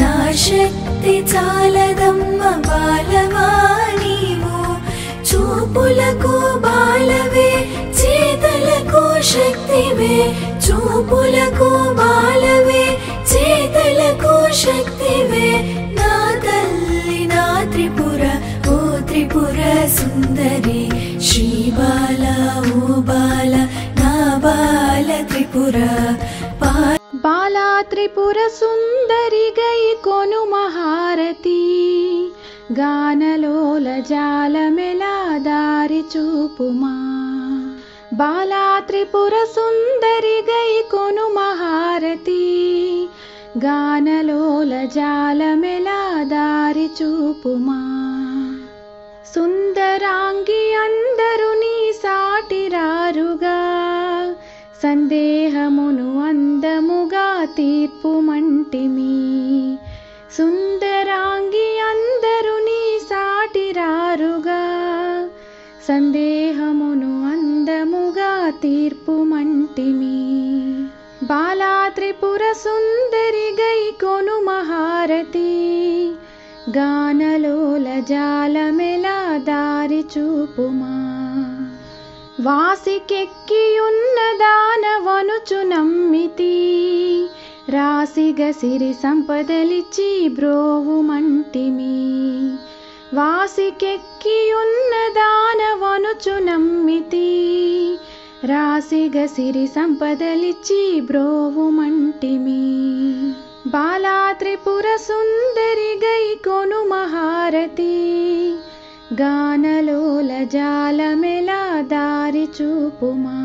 నా శక్తి చాలదమ్మ బాలవా నీవు చూపులకు బాలవే చేతలకు శక్తివే చూపులకు బాలవే చేతలకు శక్తివే నా తల్లి నా త్రిపుర ఓ త్రిపుర సుందరి శ్రీ బాల ఓ బాల నా బాల త్రిపుర బాలా త్రిపుర సుందరి గై కొను మహారతి గానలోల జాలమెలా దారి చూపుమా బాలా త్రిపుర సుందరి గై కొను మహారతి గానలోల జాలమెలా దారి చూపుమా సుందరాంగి అందరు నీ సాటిరారుగా సందేహమును అందముగా తీర్పుమంటిమి సుందరాంగి అందరు నీ సాటిరారుగా సందేహమును అందముగా తీర్పుమంటిమి బాలా త్రిపుర సుందరి గై కొను మహారతి గానలోల జాలమెలా దారి చూపుమా వాసికెక్కియున్న దానవనుచు నమ్మితి రాసిగ సిరి సంపదలిచ్చి బ్రోవుమంటిమి వాసికెక్కియున్న దానవనుచు నమ్మితి రాసిగ సిరి సంపదలిచ్చి బ్రోవుమంటిమి బాలా త్రిపుర సుందరి గై కొను మహారతి గానలోల జాలమెలా దారి చూపుమా।